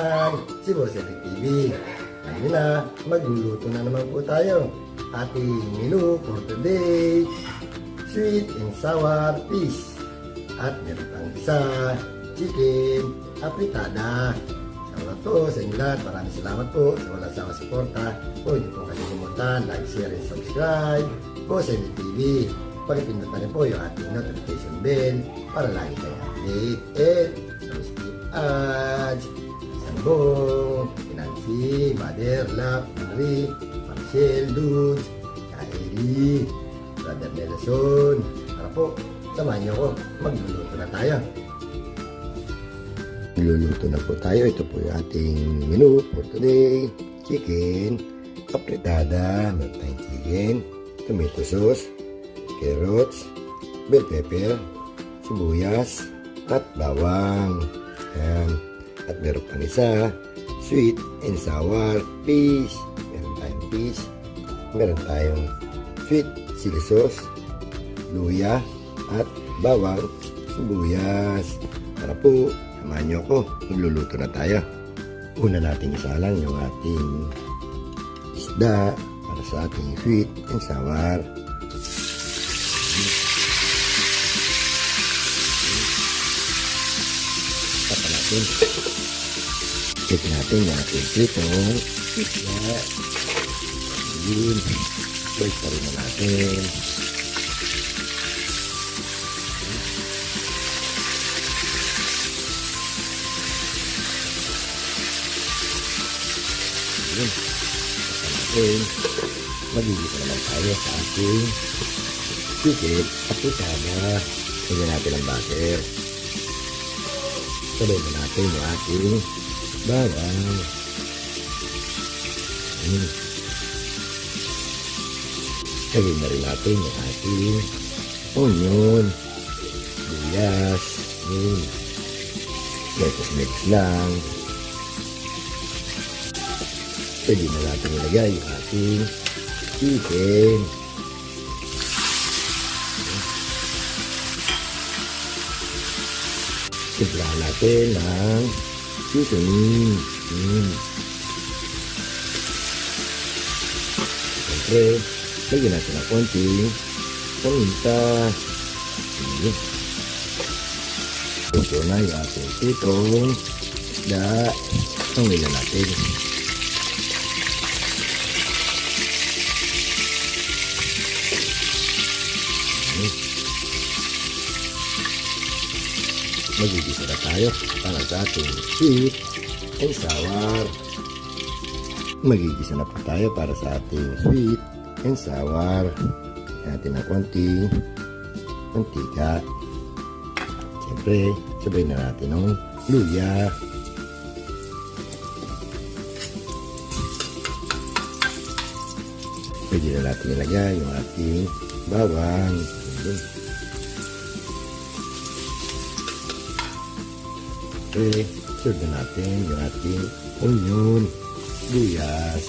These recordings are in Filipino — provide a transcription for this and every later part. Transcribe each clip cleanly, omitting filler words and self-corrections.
naman si Boss Eric TV. Kanina, magluluto na naman po tayo. Ating menu for today, sweet and sour fish. At meron pang isa, chicken, apritada. Sa to, sa inyo lahat, maraming salamat po sa walang sawa suporta. Huwag niyo po kalimutan, like, share, and subscribe po sa Eric TV. Pakipindot na rin po yung ating notification bell para lagi kayo update and no skip ads. Sambong, Nancy, Mother, Love, Marie, Marcel, Dudes, Kylie, Brother Nelson. Tara po, samahan niyo ako. Magluluto na tayo. Magluluto na po tayo. Ito po yung ating menu for today. Chicken, apritada, meron tayong chicken, tomato sauce, carrots, bell pepper, sibuyas, at bawang. Ayan. At meron pang isa, sweet and sour fish. Meron tayong fish. Meron tayong sweet chili sauce, luya, at bawang, sibuyas. Tara po, samahan niyo ako. Magluluto na tayo. Una natin isalang yung ating isda para sa ating sweet and sour. Tapa natin. Check natin yung ating pritong isda. Yun. Boys pa rin na natin. Yun. Tapa natin. Magigit naman tayo sa ating chicken apritada. Lagyan natin ang butter. Sabay na natin yung ating bawang. Lagyan na rin natin yung ating onion, buyas, mix lang. Pwede na natin ilagay yung ating chicken. Timplahan natin ng seasoning. Siyempre, lagyan natin ng konting paminta. Ito na yung ating pitong isda. Tanggalin natin. Magigisa na tayo para sa ating sweet and sour. Magigisa na po tayo para sa ating sweet and sour. Natin ng konting mantika. Siyempre, sabay na natin ng luya. Pwede na natin ilagay yung ating bawang. Okay, serve na natin yung ating onion, buyas.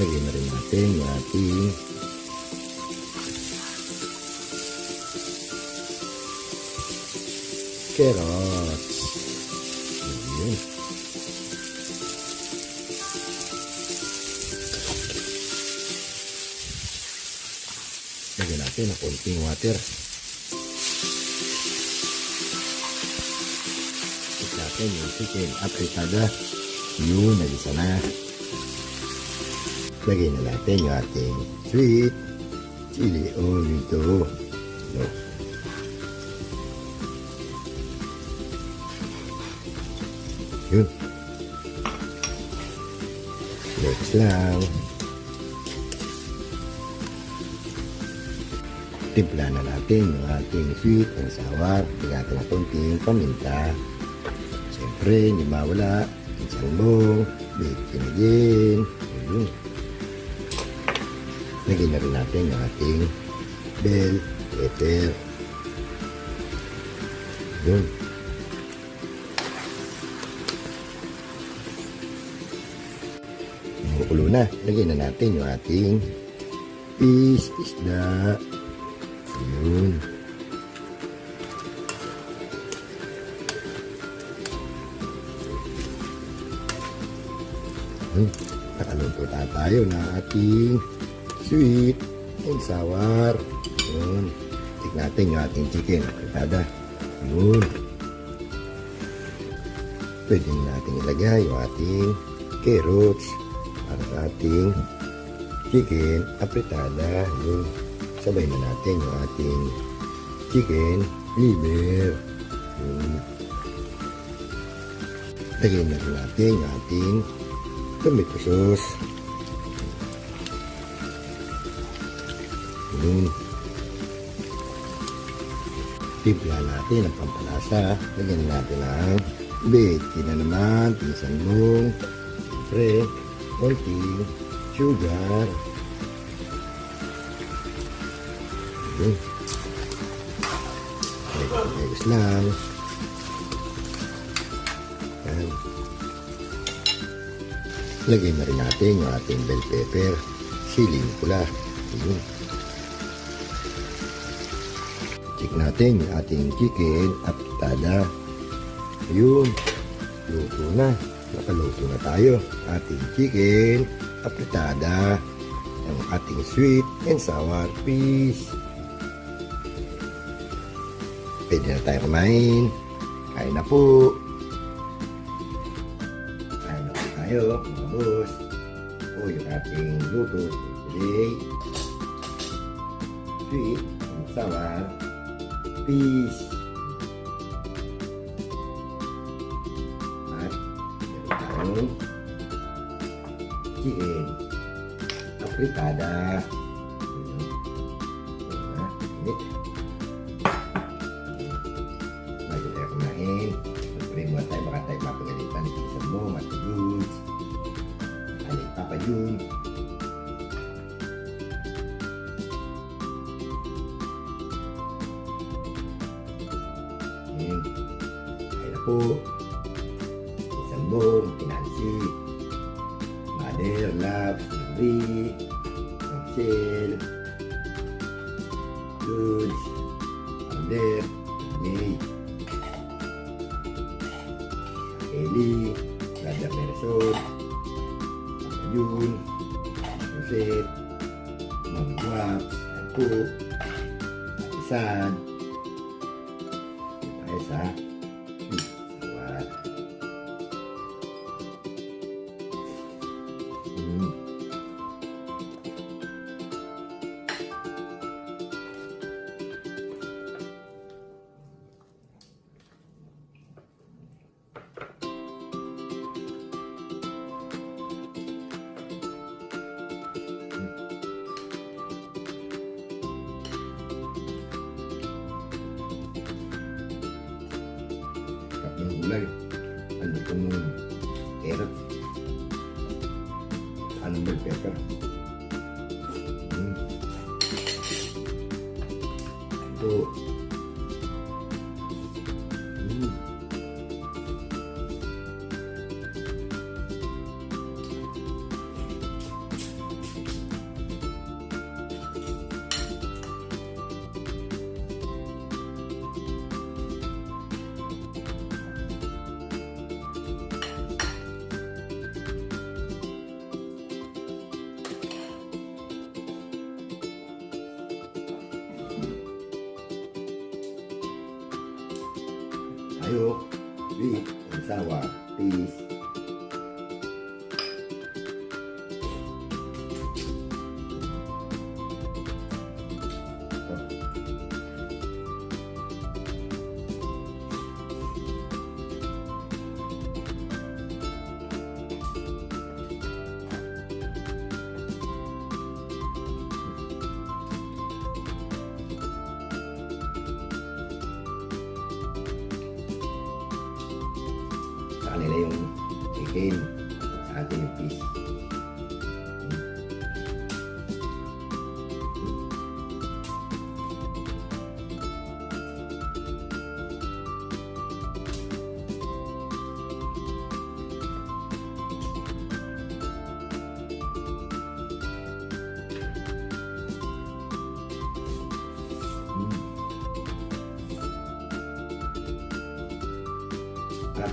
Lagyan na rin natin yung ating carrots. Ayan. Lagyan natin ng konting water. Ito natin yung chicken apritada. Yun, nagisa na. Lagyan na natin yung ating sweet chili oil dito. Yun. Mix lang. Timpla na natin yung ating sweet and sour. Tignan natin na konting paminta. Siyempre, hindi mawala ang salmong, bacon din. Lagyan na rin natin yung ating bell pepper. Yun. Makukulo na. Lagyan na natin yung ating fish, isda. Nakaluto na tayo ng ating sweet and sour. Yun. Tignan natin yung ating chicken. Apritada. Yun. Pwede natin ilagay yung ating carrots para sa ating chicken apritada. Yun. Sabay na natin yung ating chicken liver. Yun. Lagyan na rin natin yung ating tomato sauce. Yun. Timpla natin ang pampalasa. Lagyan natin ang bacon na naman, pinsandong, siyempre, konting sugar. Yun. Legos lang. Yan. Lagyan na rin natin yung ating bell pepper, siling pula. Yun. Check natin yung ating chicken apritada. Yun. Luto na. Nakaluto na tayo. Ating chicken apritada. Ang ating sweet and sour fish. Pwede na tayo kumain. Kain na po. Kain na po tayo, mga boss. Ito yung ating luto today. Sweet and sour fish. At meron tayong chicken apritada. Init. Bago tayo kumain, mag-pray muna tayo, baka tayo mapagalitan sa mo, matulog. Alit Papa Jun. Kaya na po. Isang bong, Pinansi, Mother, Loves, Marie, Michelle, Dudes, Ander, Jay, Kelly, Brother Merson, Papa Jun, Joseph, Mami Guaps, Ako, Isan, tayo sa sawat. Ng gulay, ano itong carrot, ano bell pepper. Ito. Tayo, sweet and sour fish. Sa kanila yung chicken, sa atin yung fish. At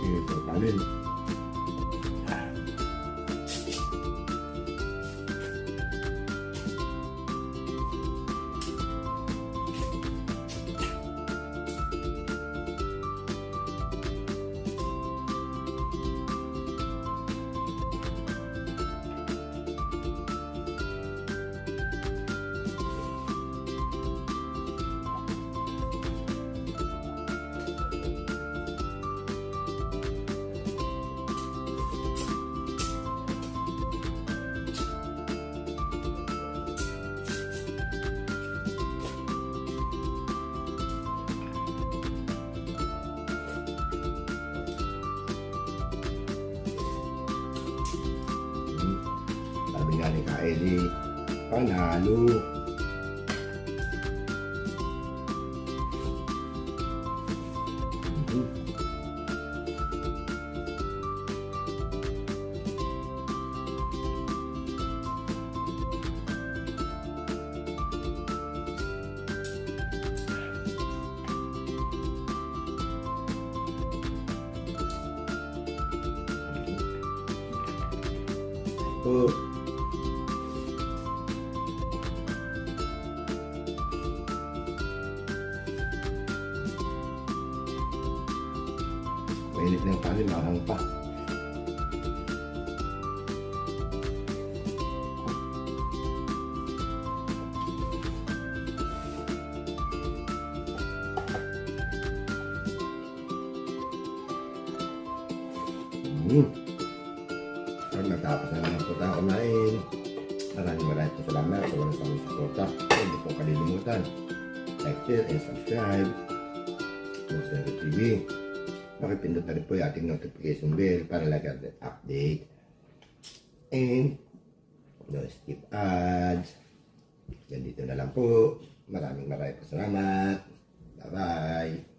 ito kanin. edi panalo. Ito. Mainit na yung kanin, mahang pa. Pag natapos na naman po tayo kumain, maraming po salamat sa walang sawang suporta. Huwag po kalilimutan, like, share, and subscribe. Monster TV. Pakipindot na rin po yung ating notification bell para lagi update. And no skip ads. Yan dito na lang po. Maraming po salamat. Bye-bye.